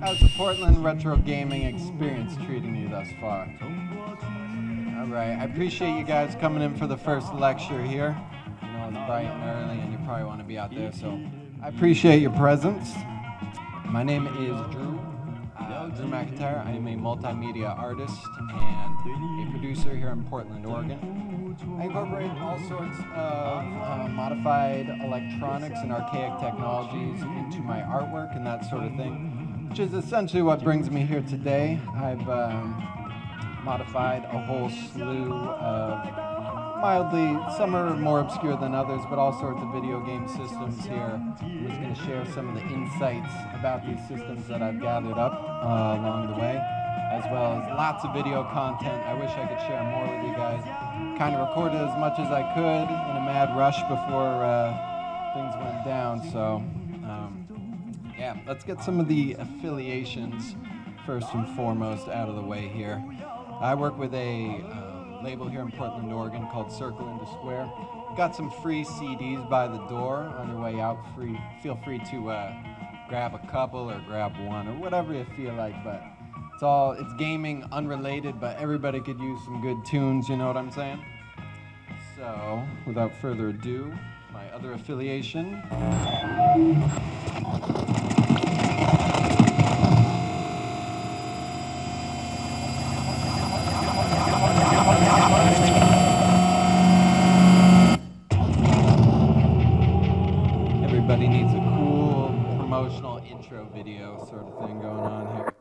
How's the Portland Retro Gaming Experience treating you thus far? All right, I appreciate you guys coming in for the first lecture here. You know, it's bright and early and you probably want to be out there, so I appreciate your presence. My name is Drew McIntyre. I am a multimedia artist and a producer here in Portland, Oregon. I incorporate all sorts of modified electronics and archaic technologies into my artwork and that sort of thing, which is essentially what brings me here today. I've modified a whole slew of some are more obscure than others, but all sorts of video game systems here. I'm just going to share some of the insights about these systems that I've gathered up along the way, as well as lots of video content. I wish I could share more with you guys. Kind of recorded as much as I could in a mad rush before things went down. So, yeah, let's get some of the affiliations first and foremost out of the way here. I work with a label here in Portland, Oregon called Circle into Square. Got some free CDs by the door on your way out. Feel free to grab a couple or grab one or whatever you feel like, but it's gaming unrelated, but everybody could use some good tunes, you know what I'm saying? So, without further ado, my other affiliation. Everybody needs a cool promotional intro video sort of thing going on here.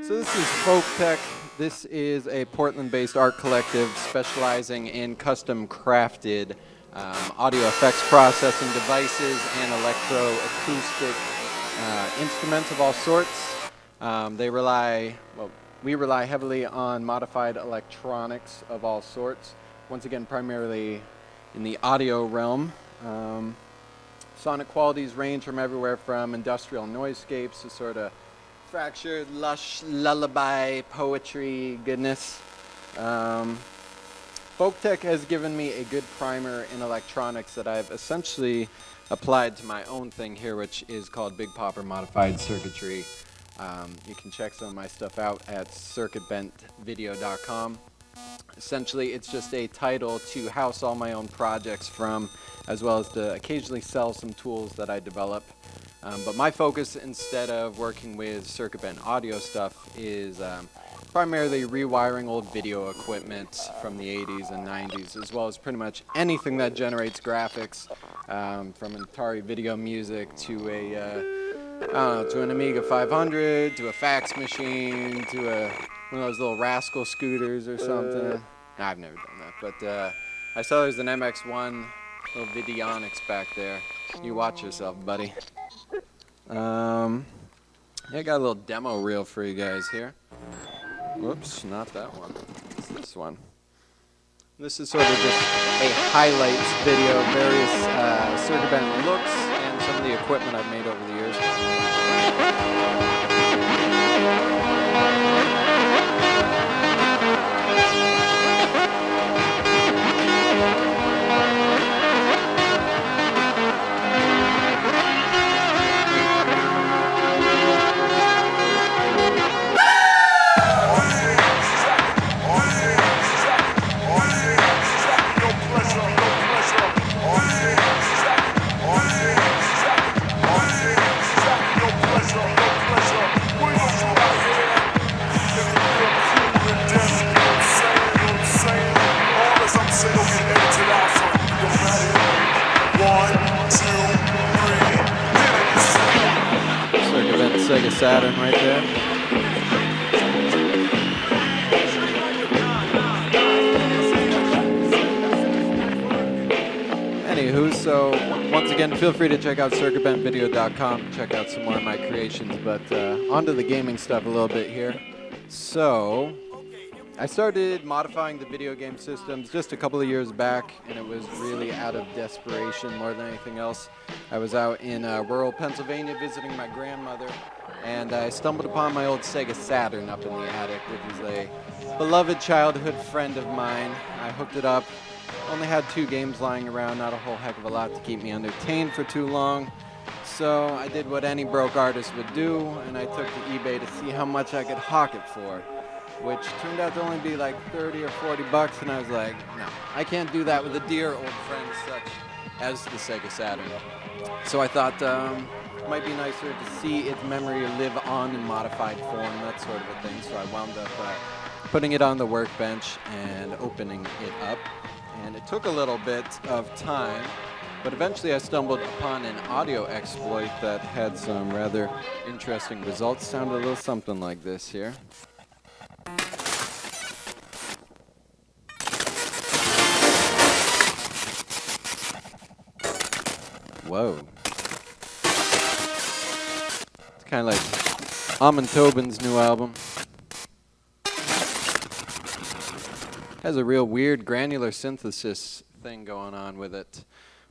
So this is Folk Tech. This is a Portland-based art collective specializing in custom crafted audio effects processing devices and electroacoustic instruments of all sorts. We rely heavily on modified electronics of all sorts. Once again, primarily in the audio realm. Sonic qualities range from everywhere from industrial noiseescapes to sort of fractured, lush, lullaby, poetry, goodness. Folk Tech has given me a good primer in electronics that I've essentially applied to my own thing here, which is called Big Pauper Modified Circuitry. You can check some of my stuff out at circuitbentvideo.com. Essentially, it's just a title to house all my own projects from, as well as to occasionally sell some tools that I develop. But my focus, instead of working with circuit bent audio stuff, is primarily rewiring old video equipment from the 80s and 90s, as well as pretty much anything that generates graphics, from an Atari video music to to an Amiga 500, to a fax machine, to one of those little Rascal scooters or something. Nah, I've never done that, but I saw there's an MX1 little Vidionics back there. You watch yourself, buddy. Yeah, I got a little demo reel for you guys here. Whoops, not that one. It's this one. This is sort of just a highlights video of various circuit bent looks and some of the equipment I've made over the years. Sega Saturn right there. Anywho, so once again, feel free to check out circuitbentvideo.com, check out some more of my creations, but onto the gaming stuff a little bit here. So, I started modifying the video game systems just a couple of years back, and it was really out of desperation more than anything else. I was out in rural Pennsylvania visiting my grandmother, and I stumbled upon my old Sega Saturn up in the attic, which is a beloved childhood friend of mine. I hooked it up, only had 2 games lying around, not a whole heck of a lot to keep me entertained for too long. So I did what any broke artist would do, and I took to eBay to see how much I could hawk it for, which turned out to only be like 30 or 40 bucks, and I was like, no, I can't do that with a dear old friend such as the Sega Saturn. So I thought it might be nicer to see its memory live on in modified form, that sort of a thing. So I wound up putting it on the workbench and opening it up. And it took a little bit of time, but eventually I stumbled upon an audio exploit that had some rather interesting results. Sounded a little something like this here. Whoa. It's kind of like Amon Tobin's new album. Has a real weird granular synthesis thing going on with it.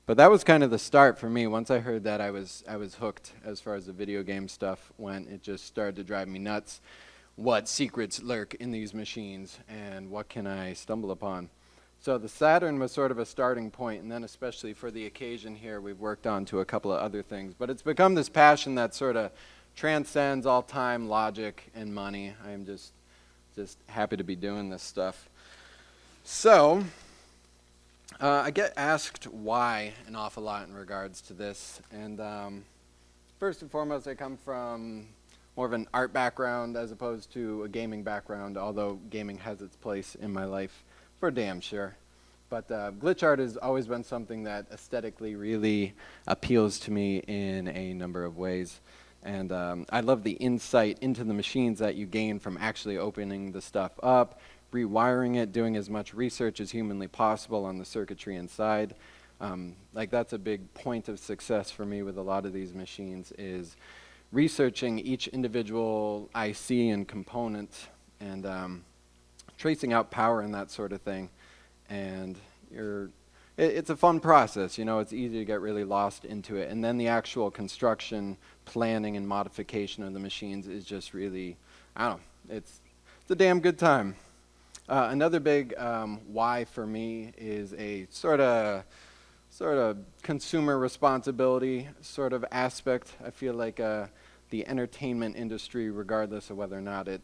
But that was kind of the start for me. Once I heard that, I was hooked as far as the video game stuff went. It just started to drive me nuts. What secrets lurk in these machines, and what can I stumble upon? So the Saturn was sort of a starting point, and then especially for the occasion here, we've worked on to a couple of other things. But it's become this passion that sort of transcends all time, logic, and money. I am just happy to be doing this stuff. So I get asked why an awful lot in regards to this. And first and foremost, I come from more of an art background as opposed to a gaming background, although gaming has its place in my life. For damn sure. But glitch art has always been something that aesthetically really appeals to me in a number of ways. And I love the insight into the machines that you gain from actually opening the stuff up, rewiring it, doing as much research as humanly possible on the circuitry inside. Like that's a big point of success for me with a lot of these machines, is researching each individual IC and component and tracing out power and that sort of thing. And it's a fun process, you know. It's easy to get really lost into it. And then the actual construction, planning, and modification of the machines is just really, I don't know, it's a damn good time. Another big why for me is a sort of consumer responsibility sort of aspect. I feel like the entertainment industry, regardless of whether or not it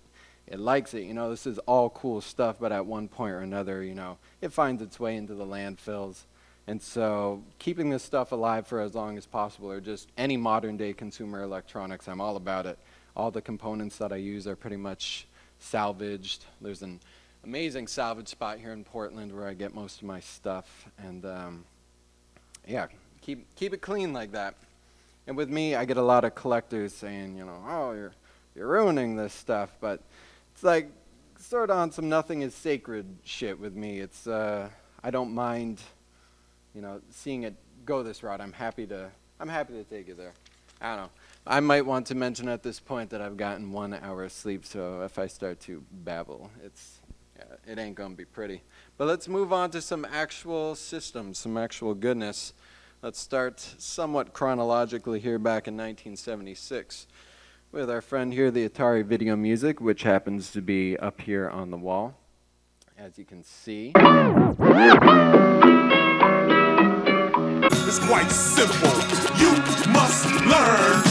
likes it, you know, this is all cool stuff, but at one point or another, you know, it finds its way into the landfills. And so keeping this stuff alive for as long as possible, or just any modern day consumer electronics, I'm all about it. All the components that I use are pretty much salvaged. There's an amazing salvage spot here in Portland where I get most of my stuff. And yeah, keep it clean like that. And with me, I get a lot of collectors saying, you know, oh, you're ruining this stuff, but it's like sort of on some nothing is sacred shit with me. It's I don't mind, you know, seeing it go this route. I'm happy to take it there. I don't know. I might want to mention at this point that I've gotten 1 hour of sleep, so if I start to babble, it ain't gonna be pretty. But let's move on to some actual systems, some actual goodness. Let's start somewhat chronologically here back in 1976. With our friend here, the Atari Video Music, which happens to be up here on the wall, as you can see. It's quite simple. You must learn.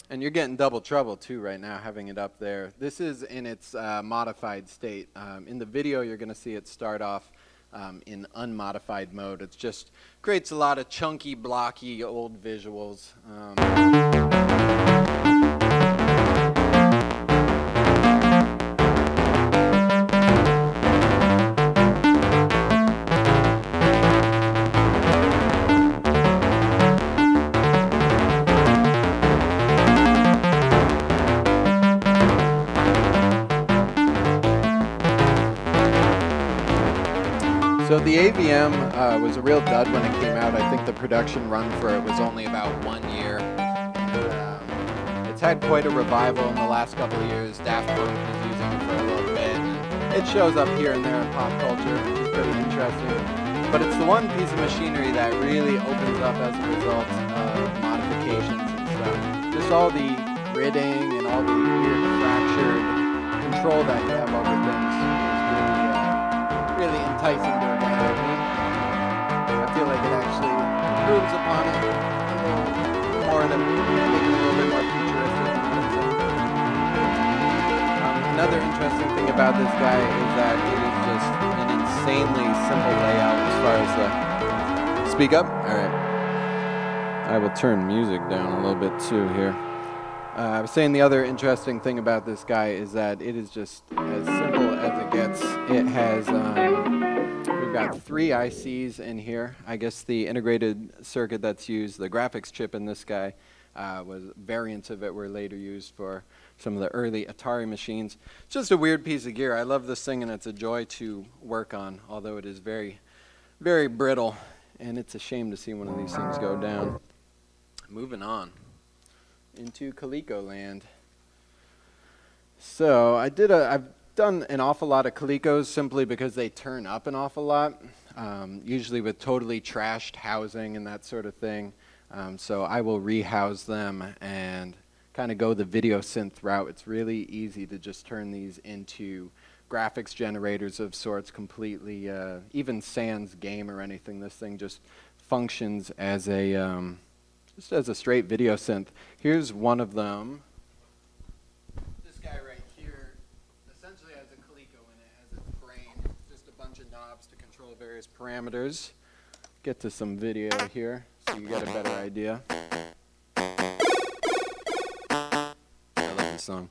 And you're getting double trouble too right now, having it up there. This is in its modified state. In the video, you're going to see it start off in unmodified mode. It just creates a lot of chunky, blocky, old visuals. So the AVM was a real dud when it came out. I think the production run for it was only about 1 year. And, it's had quite a revival in the last couple of years. Daft Punk was using it for a little bit. And it shows up here and there in pop culture, which is pretty interesting. But it's the one piece of machinery that really opens up as a result of modifications and stuff. Just all the gridding and all the weird fractured control that you have over things is really enticing to a guy like me. I feel like it actually improves upon it a little more and make it a little bit more futuristic. Another interesting thing about this guy is that it is just an insanely simple layout as far as the... Speak up? All right. I will turn music down a little bit too here. I was saying the other interesting thing about this guy is that it is just as simple as it gets. It has, we've got 3 ICs in here. I guess the integrated circuit that's used, the graphics chip in this guy, was variants of it were later used for some of the early Atari machines. It's just a weird piece of gear. I love this thing and it's a joy to work on, although it is very, very brittle. And it's a shame to see one of these things go down. Moving on into Coleco land. So I've done an awful lot of Colecos simply because they turn up an awful lot, usually with totally trashed housing and that sort of thing. So I will rehouse them and kind of go the video synth route. It's really easy to just turn these into graphics generators of sorts completely, even sans game or anything. This thing just functions as a just as a straight video synth. Here's one of them. This guy right here essentially has a Coleco in it, has its brain, just a bunch of knobs to control various parameters. Get to some video here so you get a better idea. I love this song.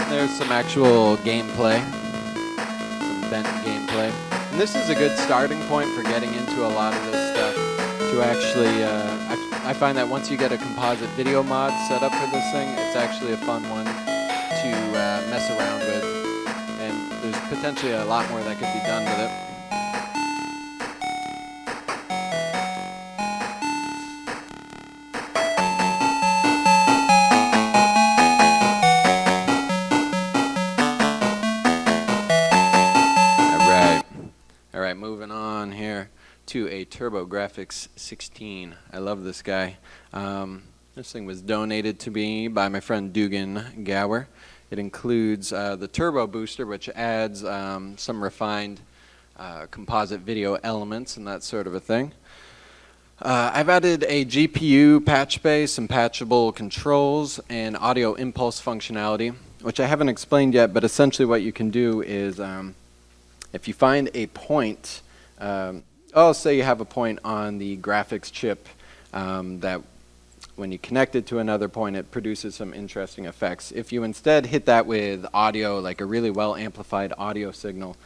There's some actual gameplay, some bent gameplay. And this is a good starting point for getting into a lot of this stuff. To actually, I find that once you get a composite video mod set up for this thing, it's actually a fun one to mess around with. And there's potentially a lot more that could be done with it. Moving on here to a TurboGrafx 16. I love this guy. This thing was donated to me by my friend Dugan Gower. It includes the turbo booster, which adds some refined composite video elements and that sort of a thing. I've added a GPU patch bay, some patchable controls, and audio impulse functionality, which I haven't explained yet, but essentially what you can do is if you find a point, say you have a point on the graphics chip that when you connect it to another point, it produces some interesting effects. If you instead hit that with audio, like a really well amplified audio signal,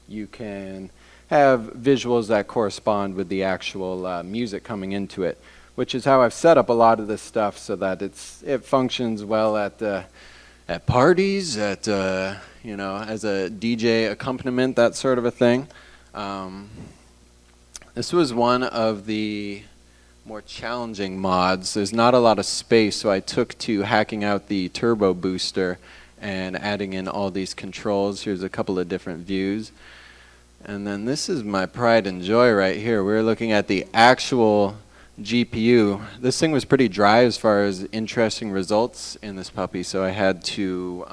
you can have visuals that correspond with the actual music coming into it, which is how I've set up a lot of this stuff so that it functions well at parties, as a DJ accompaniment, that sort of a thing. This was one of the more challenging mods. There's not a lot of space, so I took to hacking out the turbo booster and adding in all these controls. Here's a couple of different views. And then this is my pride and joy right here. We're looking at the actual GPU. This thing was pretty dry as far as interesting results in this puppy, so I had to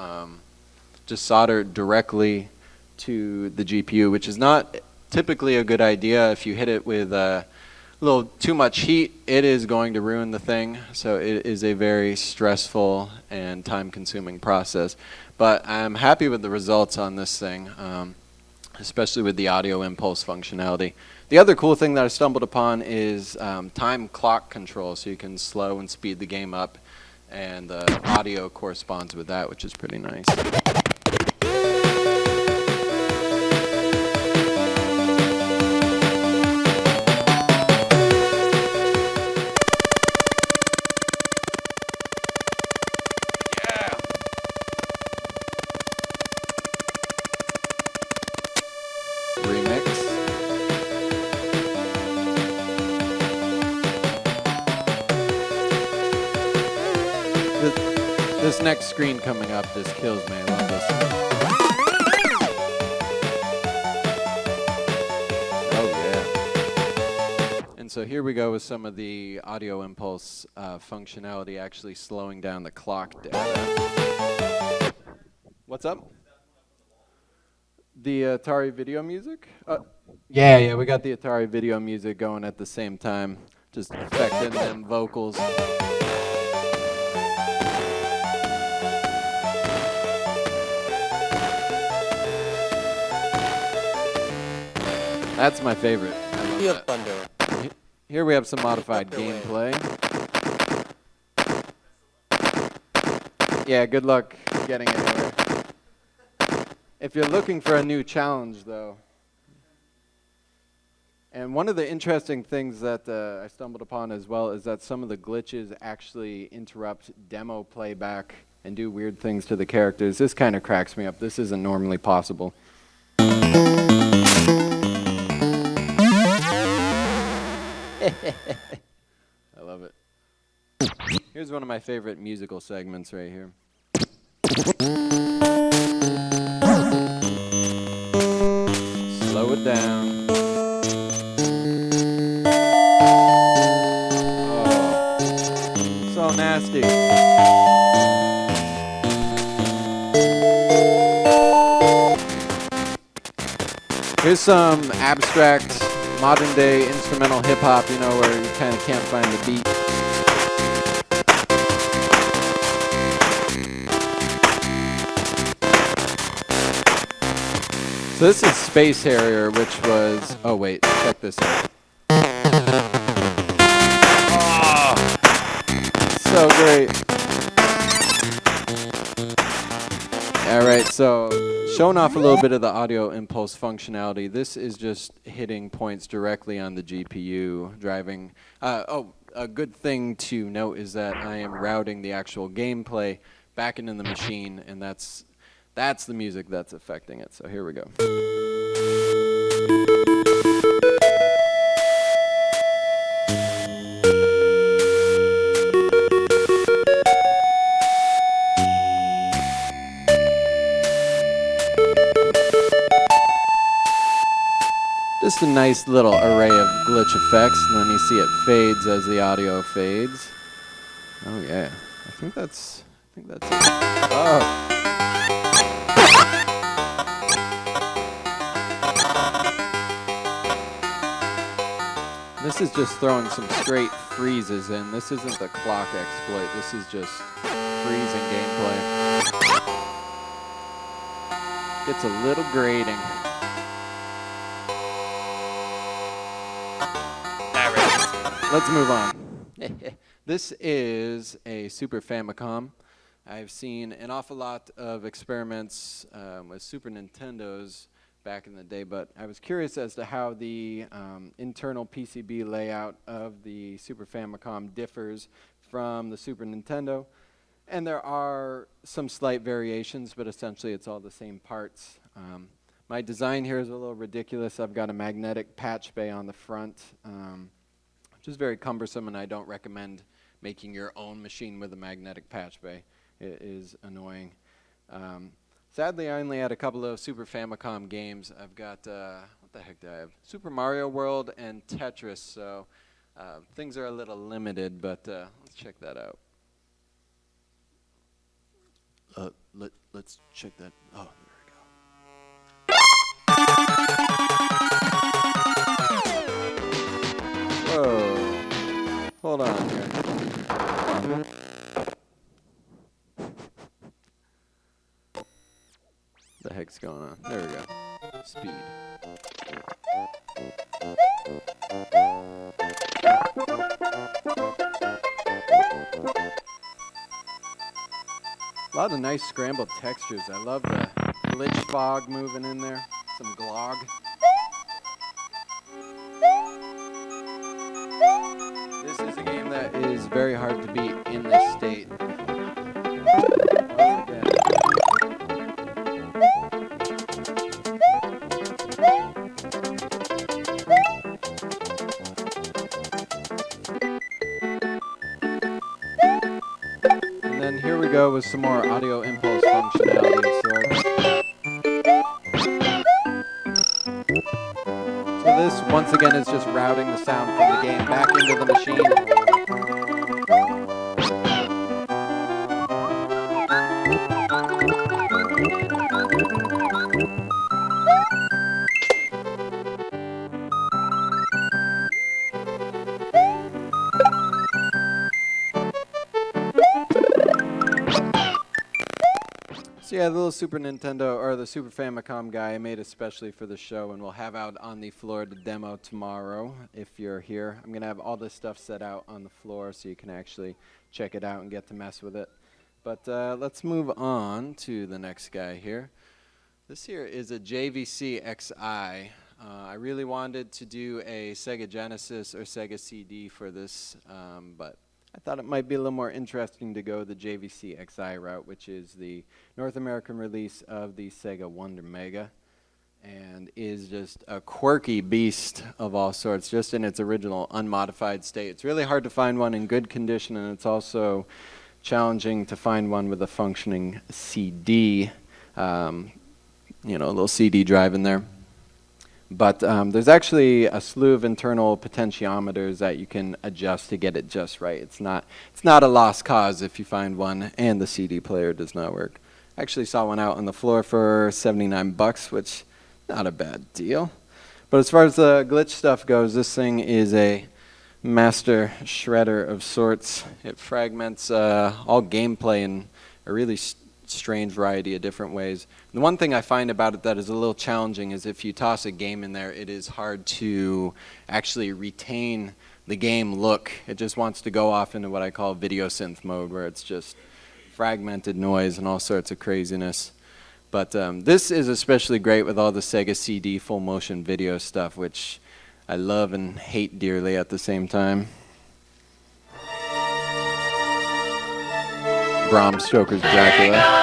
just solder it directly to the GPU, which is not typically a good idea. If you hit it with a little too much heat, it is going to ruin the thing. So it is a very stressful and time-consuming process. But I'm happy with the results on this thing, especially with the audio impulse functionality. The other cool thing that I stumbled upon is time clock control, so you can slow and speed the game up, and the audio corresponds with that, which is pretty nice. This next screen coming up just kills me. I love this. Oh yeah. And so here we go with some of the audio impulse functionality, actually slowing down the clock data. What's up? The Atari video music? Yeah, we got the Atari video music going at the same time, just affecting them vocals. That's my favorite. Thunder. Here we have some modified gameplay. Yeah, good luck getting it there. If you're looking for a new challenge, though, and one of the interesting things that I stumbled upon as well is that some of the glitches actually interrupt demo playback and do weird things to the characters. This kind of cracks me up. This isn't normally possible. I love it. Here's one of my favorite musical segments right here. Slow it down. Oh, so nasty. Here's some abstract, modern day instrumental hip hop, you know, where you kind of can't find the beat. So this is Space Harrier, which was, oh wait, check this out. Oh, so great. All right, so showing off a little bit of the audio impulse functionality. This is just hitting points directly on the GPU, driving. A good thing to note is that I am routing the actual gameplay back into the machine, and that's the music that's affecting it. So here we go. Just a nice little array of glitch effects, and then you see it fades as the audio fades. Oh yeah, I think that's it. Oh. This is just throwing some straight freezes in. This isn't the clock exploit. This is just freezing gameplay. Gets a little grating. Let's move on. This is a Super Famicom. I've seen an awful lot of experiments with Super Nintendos back in the day, but I was curious as to how the internal PCB layout of the Super Famicom differs from the Super Nintendo. And there are some slight variations, but essentially it's all the same parts. My design here is a little ridiculous. I've got a magnetic patch bay on the front, which is very cumbersome, and I don't recommend making your own machine with a magnetic patch bay. It is annoying. Sadly, I only had a couple of Super Famicom games. I've got, what the heck do I have? Super Mario World and Tetris, so things are a little limited, but let's check that out. Let's check that. Oh, there we go. Whoa. Hold on here. The heck's going on? There we go. Speed. A lot of nice scrambled textures. I love the glitch fog moving in there. Some glog. This is a game that is very hard to beat in this state. Once again. And then And here we go with some more audio impulse functionality of sorts. So this, once again, is just routing the sound from the game back into the machine. So yeah, the little Super Nintendo, or the Super Famicom guy I made especially for the show, and we'll have out on the floor to demo tomorrow if you're here. I'm going to have all this stuff set out on the floor so you can actually check it out and get to mess with it. But let's move on to the next guy here. This here is a JVC XI. I really wanted to do a Sega Genesis or Sega CD for this, but I thought it might be a little more interesting to go the JVC XI route, which is the North American release of the Sega Wonder Mega, and is just a quirky beast of all sorts, just in its original unmodified state. It's really hard to find one in good condition, and it's also challenging to find one with a functioning CD, a little CD drive in there. But there's actually a slew of internal potentiometers that you can adjust to get it just right. It's not a lost cause if you find one and the CD player does not work. I actually saw one out on the floor for $79, which not a bad deal. But as far as the glitch stuff goes, this thing is a master shredder of sorts. It fragments all gameplay in a really strange variety of different ways. The one thing I find about it that is a little challenging is if you toss a game in there, it is hard to actually retain the game look. It just wants to go off into what I call video synth mode, where it's just fragmented noise and all sorts of craziness. But this is especially great with all the Sega CD full motion video stuff, which I love and hate dearly at the same time. Bram Stoker's Dracula.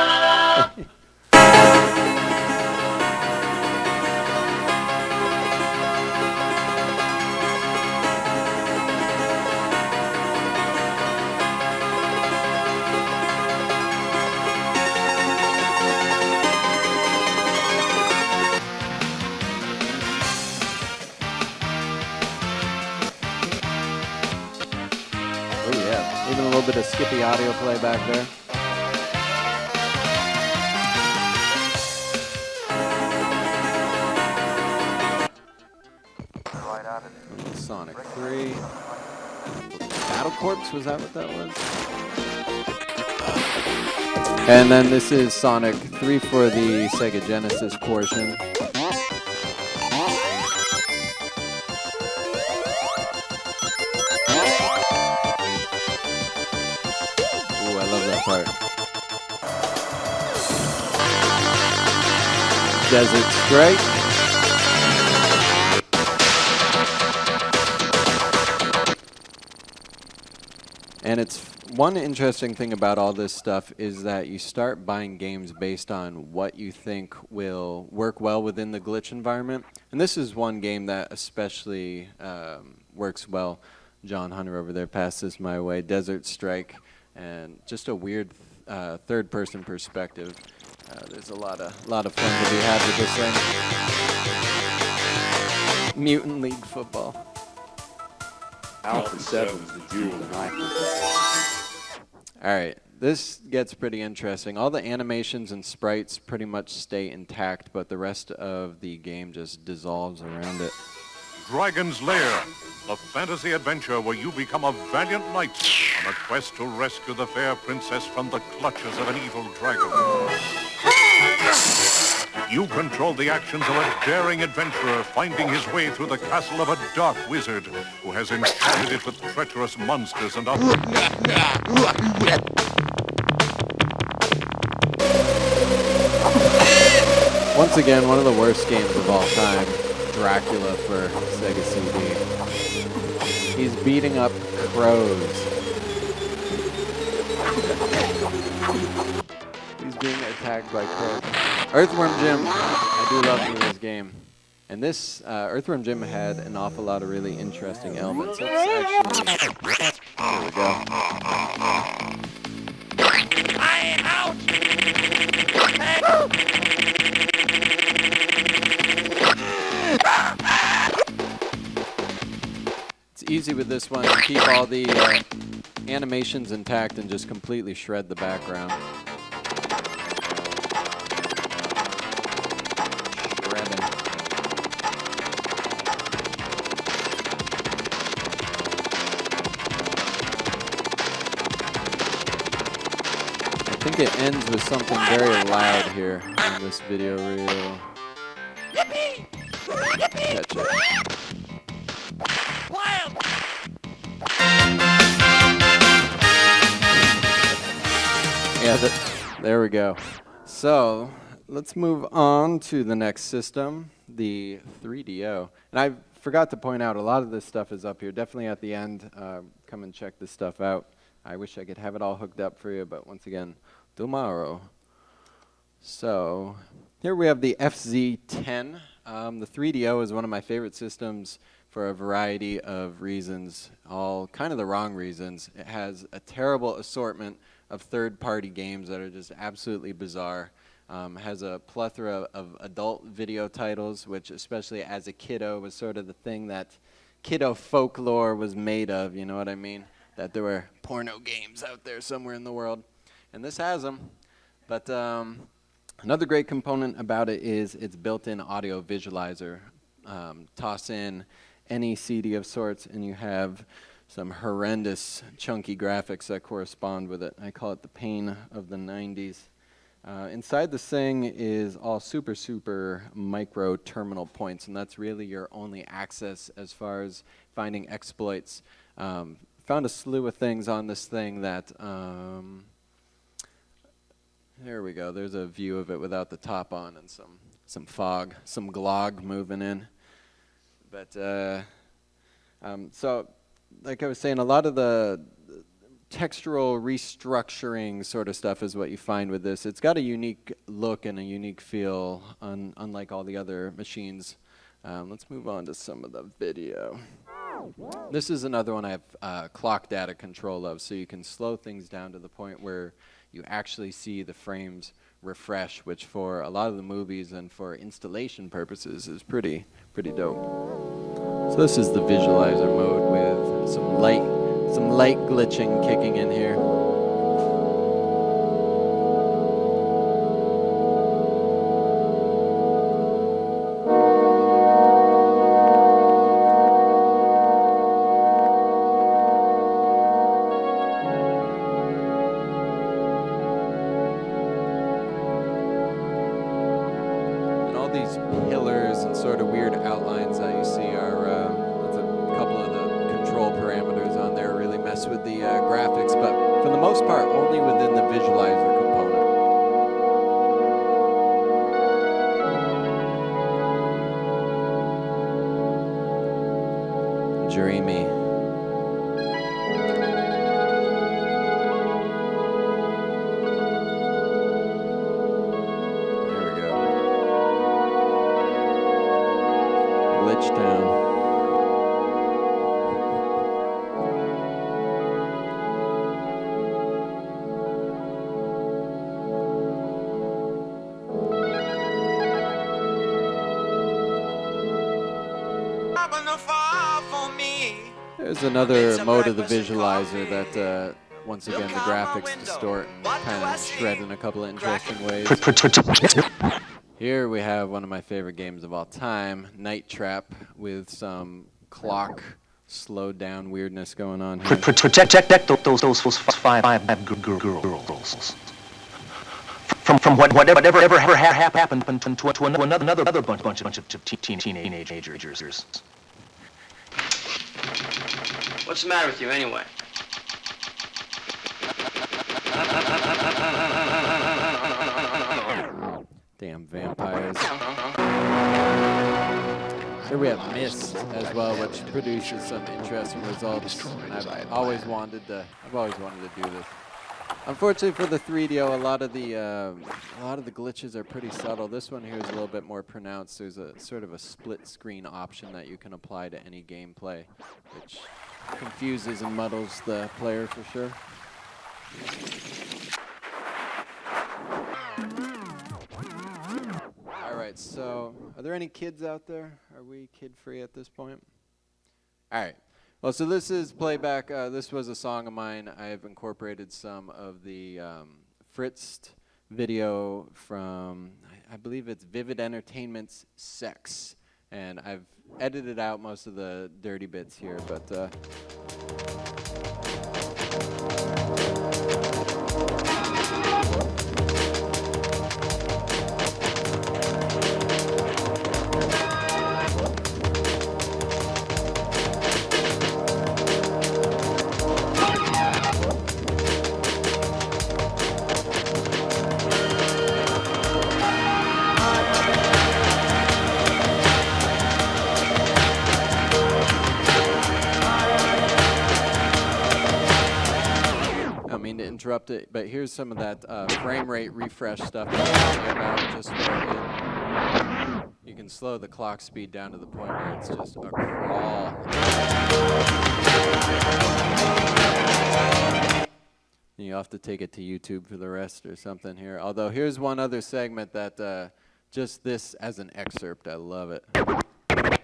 Oh yeah, even a little bit of skippy audio play back there. Sonic 3. Battle Corps, was that what that was? And then this is Sonic 3 for the Sega Genesis portion. Ooh, I love that part. Desert Strike. And it's one interesting thing about all this stuff is that you start buying games based on what you think will work well within the glitch environment. And this is one game that especially works well. John Hunter over there passed this my way. Desert Strike, and just a weird third-person perspective. There's a lot of fun to be had with this thing. Mutant League Football. Alpha 7's the jewel in All right, this gets pretty interesting. All the animations and sprites pretty much stay intact, but the rest of the game just dissolves around it. Dragon's Lair, a fantasy adventure where you become a valiant knight on a quest to rescue the fair princess from the clutches of an evil dragon. You control the actions of a daring adventurer finding his way through the castle of a dark wizard who has enchanted it with treacherous monsters and other... Once again, one of the worst games of all time, Dracula for Sega CD. He's beating up crows. He's being attacked by crows. Earthworm Jim, I do love me this game. And this, Earthworm Jim had an awful lot of really interesting elements. Let's actually, there we go. easy with this one. Keep all the animations intact and just completely shred the background. Shredding. I think it ends with something very loud here in this video reel. Catch it. Yeah, there we go. So let's move on to the next system, the 3DO. And I forgot to point out, a lot of this stuff is up here. Definitely at the end, come and check this stuff out. I wish I could have it all hooked up for you, but once again, tomorrow. So here we have the FZ10. The 3DO is one of my favorite systems for a variety of reasons, all kind of the wrong reasons. It has a terrible assortment of third-party games that are just absolutely bizarre. Has a plethora of adult video titles, which especially as a kiddo was sort of the thing that kiddo folklore was made of, you know what I mean? That there were porno games out there somewhere in the world. And this has them. But another great component about it is its built-in audio visualizer. Toss in any CD of sorts and you have some horrendous chunky graphics that correspond with it. I call it the pain of the 90s. Inside this thing is all super micro terminal points, and that's really your only access as far as finding exploits. Found a slew of things on this thing that, there we go, there's a view of it without the top on and some fog, some glog moving in. But, so, like I was saying, a lot of the textural restructuring sort of stuff is what you find with this. It's got a unique look and a unique feel, unlike all the other machines. Let's move on to some of the video. This is another one I have clock data control of, so you can slow things down to the point where you actually see the frames refresh, which for a lot of the movies and for installation purposes is pretty dope. So this is the visualizer mode with some light glitching kicking in here. And all these pillars and sort of weird outlines that you see are that's a couple of the control parameters on there really mess with the graphics, but for the most part only within the visualizer component. Dreamy. There we go. Glitch Town. There's another mode of the visualizer that, once again, the graphics distort and kind of shred in a couple of interesting ways. Here we have one of my favorite games of all time, Night Trap, with some clock slowed down weirdness going on here. Check those five girls. From whatever happened to another bunch of teenagers. What's the matter with you, anyway? Damn vampires. Here we have Mist as well, which produces some interesting results. And I've always wanted to do this. Unfortunately for the 3DO, a lot of the glitches are pretty subtle. This one here is a little bit more pronounced. There's a sort of a split screen option that you can apply to any gameplay, which confuses and muddles the player for sure. All right, so are there any kids out there? Are we kid-free at this point? All right. Well, so this is playback. This was a song of mine. I have incorporated some of the Fritzed video from, I believe it's Vivid Entertainment's Sex. And I've edited out most of the dirty bits here, but... interrupt it, but here's some of that frame rate refresh stuff I was talking about. Just you can slow the clock speed down to the point where it's just a crawl. You have to take it to YouTube for the rest or something here. Although here's one other segment that just this as an excerpt. I love it. Now wait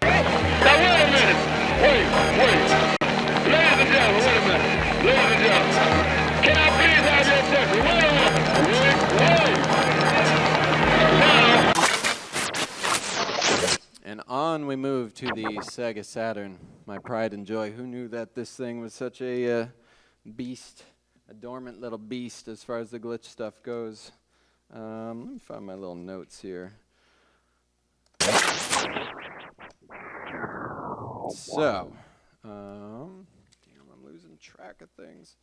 a minute. Wait. Ladies and gentlemen, wait a minute. Ladies and gentlemen. Can I please have your attention? Wait. And on we move to the Sega Saturn. My pride and joy. Who knew that this thing was such a beast, a dormant little beast as far as the glitch stuff goes. Let me find my little notes here. So, damn, I'm losing track of things.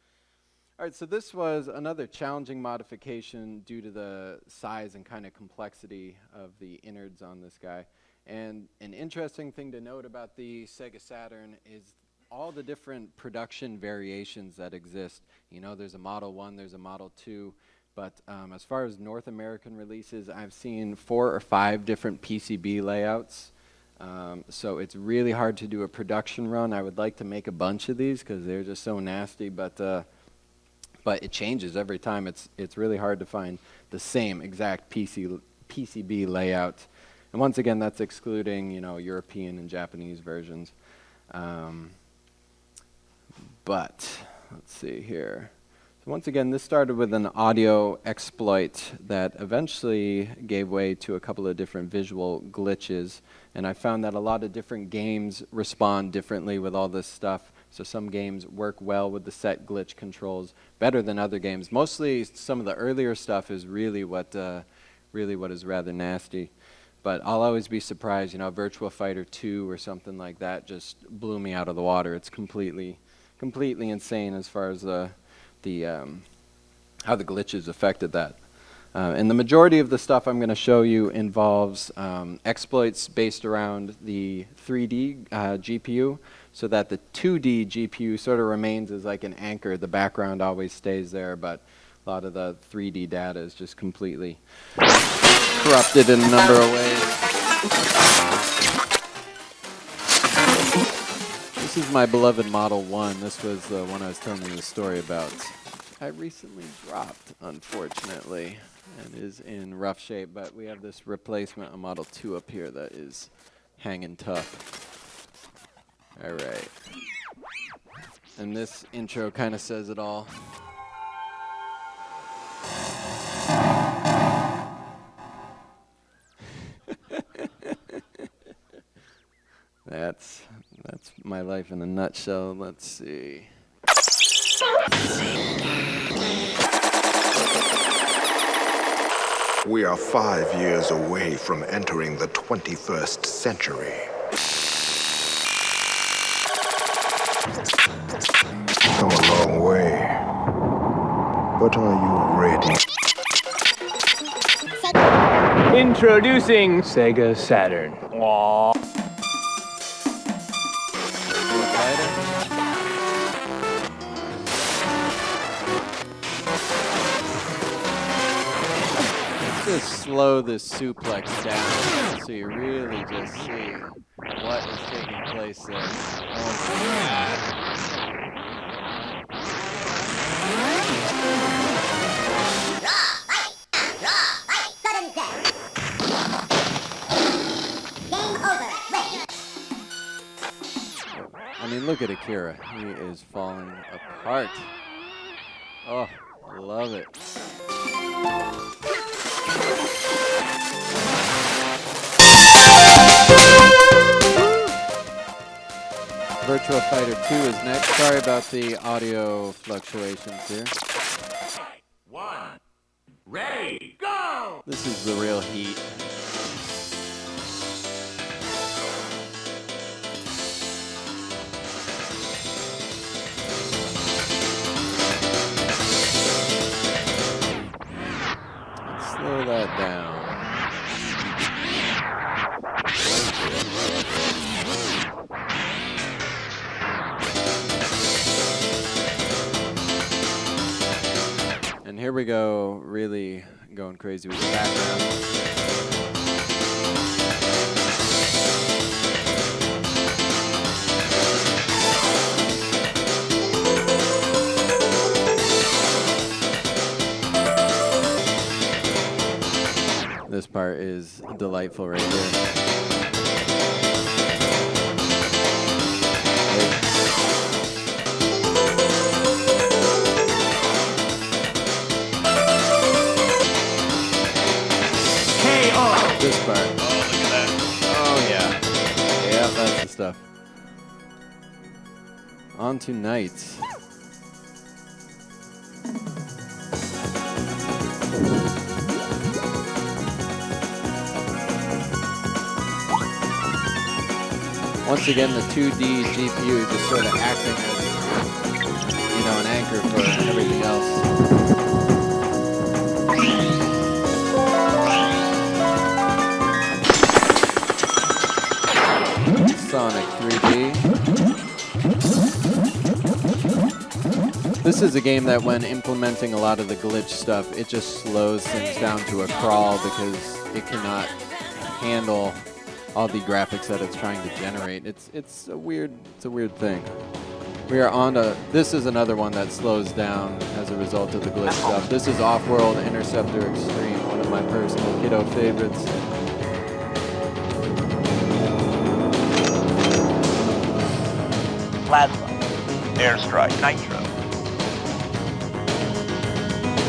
All right, so this was another challenging modification due to the size and kind of complexity of the innards on this guy. And an interesting thing to note about the Sega Saturn is all the different production variations that exist. You know, there's a Model 1, there's a Model 2, but as far as North American releases, I've seen 4 or 5 different PCB layouts. So it's really hard to do a production run. I would like to make a bunch of these because they're just so nasty, but it changes every time. It's really hard to find the same exact PCB layout. And once again, that's excluding, you know, European and Japanese versions. But let's see here. So once again, this started with an audio exploit that eventually gave way to a couple of different visual glitches. And I found that a lot of different games respond differently with all this stuff. So some games work well with the set glitch controls better than other games. Mostly some of the earlier stuff is really what is rather nasty. But I'll always be surprised, you know, Virtua Fighter 2 or something like that just blew me out of the water. It's completely insane as far as how the glitches affected that. And the majority of the stuff I'm going to show you involves exploits based around the 3D GPU, so that the 2D GPU sort of remains as like an anchor. The background always stays there, but a lot of the 3D data is just completely corrupted in a number of ways. This is my beloved Model 1. This was the one I was telling you the story about. I recently dropped, unfortunately, and is in rough shape, but we have this replacement, a Model 2 up here that is hanging tough. All right. And this intro kind of says it all. That's my life in a nutshell. Let's see. We are 5 years away from entering the 21st century. Come a long way. But are you ready? Introducing Sega Saturn. Just slow this suplex down so you really just see what is taking place there. I mean, Look at Akira. He is falling apart. Oh, love it. Virtua Fighter 2 is next. Sorry about the audio fluctuations here. 1. Ready, go! This is the real heat. Let's slow that down. And here we go, really going crazy with the background. This part is delightful right here. This part. Oh, look at that. Oh, yeah. Yeah, that's the stuff. On to Knights. Once again, the 2D GPU just sort of acting as, you know, an anchor for everything else. Sonic 3D. This is a game that when implementing a lot of the glitch stuff, it just slows things down to a crawl because it cannot handle all the graphics that it's trying to generate. It's a weird thing. We are on to, this is another one that slows down as a result of the glitch stuff. This is Off-World Interceptor Extreme, one of my personal kiddo favorites. Plasma. Airstrike. Nitro.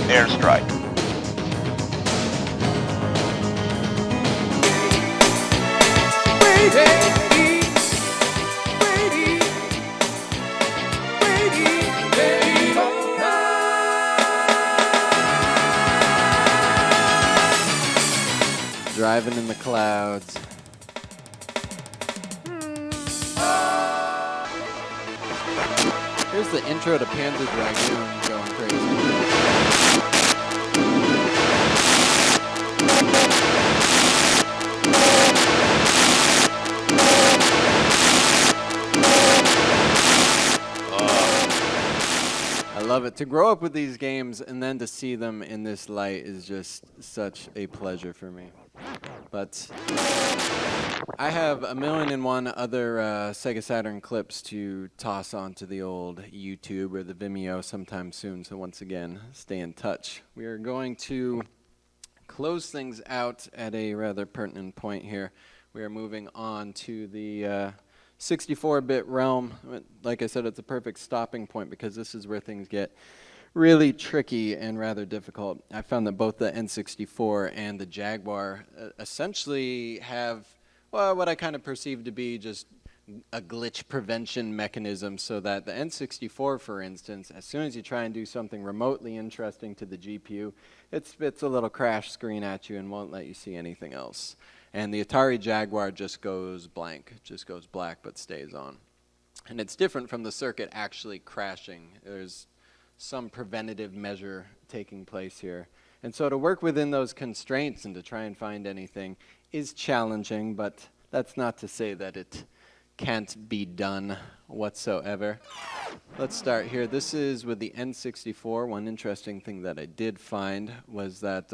Airstrike. Driving in the clouds. Here's the intro to Panzer Dragoon going crazy. I love it. To grow up with these games and then to see them in this light is just such a pleasure for me. But I have 1,000,001 other Sega Saturn clips to toss onto the old YouTube or the Vimeo sometime soon. So once again, stay in touch. We are going to close things out at a rather pertinent point here. We are moving on to the 64-bit realm. Like I said, it's a perfect stopping point because this is where things get really tricky and rather difficult. I found that both the N64 and the Jaguar essentially have, well, what I kind of perceive to be just a glitch prevention mechanism, so that the N64, for instance, as soon as you try and do something remotely interesting to the GPU, it spits a little crash screen at you and won't let you see anything else. And the Atari Jaguar just goes blank, just goes black but stays on. And it's different from the circuit actually crashing. There's some preventative measure taking place here. And so to work within those constraints and to try and find anything is challenging, but that's not to say that it can't be done whatsoever. Let's start here. This is with the N64. One interesting thing that I did find was that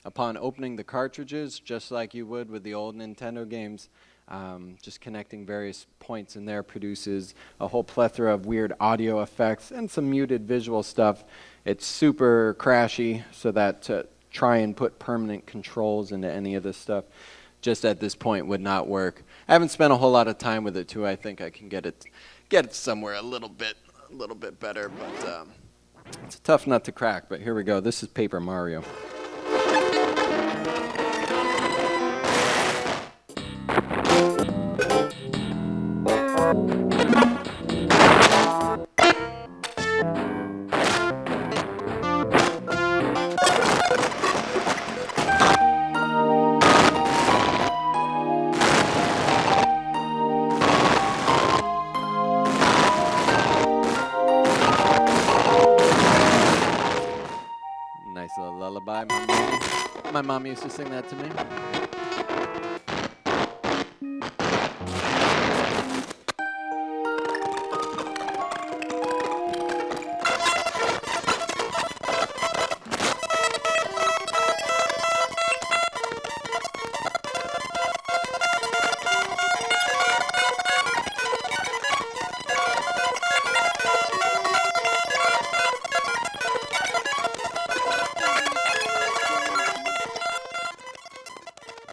upon opening the cartridges, just like you would with the old Nintendo games, just connecting various points in there produces a whole plethora of weird audio effects and some muted visual stuff. It's super crashy, so that to try and put permanent controls into any of this stuff just at this point would not work. I haven't spent a whole lot of time with it too. I think I can get it get it somewhere a little bit better, but it's a tough nut to crack. But here we go. This is Paper Mario. Nice little lullaby. My mom used to sing that to me.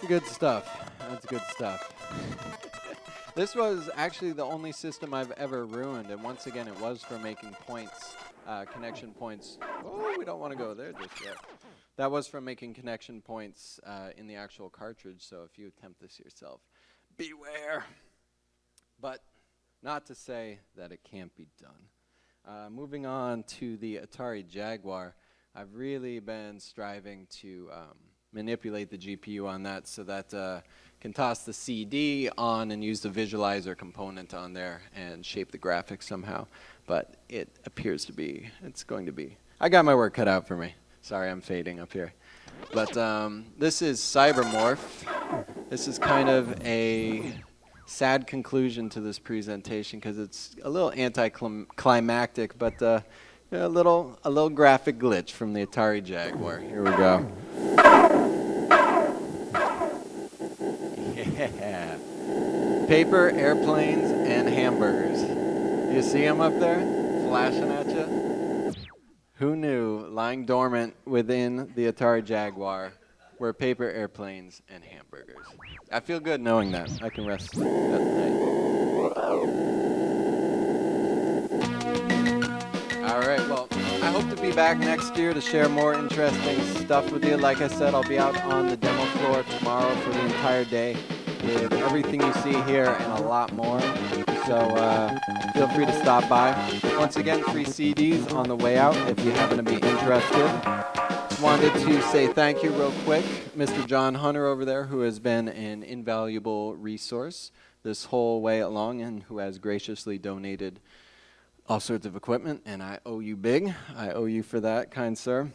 Good stuff. That's good stuff. This was actually the only system I've ever ruined, and once again, it was for making points, connection points. Oh, we don't want to go there just yet. That was from making connection points in the actual cartridge, so if you attempt this yourself, beware. But not to say that it can't be done. Moving on to the Atari Jaguar, I've really been striving to manipulate the GPU on that so that can toss the CD on and use the visualizer component on there and shape the graphics somehow. But it appears to be, it's going to be. I got my work cut out for me. Sorry, I'm fading up here. But this is Cybermorph. This is kind of a sad conclusion to this presentation because it's a little anticlimactic, but a little graphic glitch from the Atari Jaguar. Here we go. Yeah. Paper, airplanes, and hamburgers. You see them up there flashing at you? Who knew lying dormant within the Atari Jaguar were paper, airplanes, and hamburgers? I feel good knowing that. I can rest at night. All right, well, I hope to be back next year to share more interesting stuff with you. Like I said, I'll be out on the demo floor tomorrow for the entire day with everything you see here and a lot more. So feel free to stop by. Once again, free CDs on the way out if you happen to be interested. Just wanted to say thank you real quick, Mr. John Hunter over there, who has been an invaluable resource this whole way along and who has graciously donated all sorts of equipment, and I owe you big. I owe you for that, kind sir.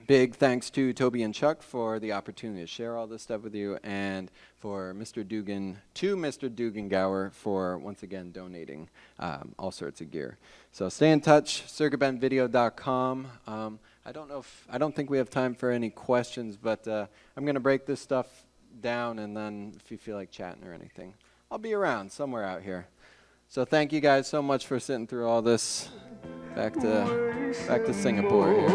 Big thanks to Toby and Chuck for the opportunity to share all this stuff with you, and for Mr. Dugan, to Mr. Dugan-Gower for once again donating all sorts of gear. So stay in touch, circuitbendvideo.com. I don't think we have time for any questions, but I'm going to break this stuff down, and then if you feel like chatting or anything, I'll be around somewhere out here. So thank you guys so much for sitting through all this. Back to Singapore here.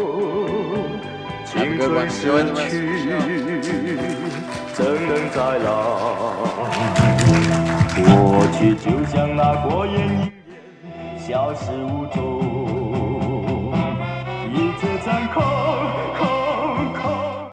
Have a good one. Enjoy the rest of the show. 怎能再老？过去就像那过眼云烟，消失无踪。一切残空。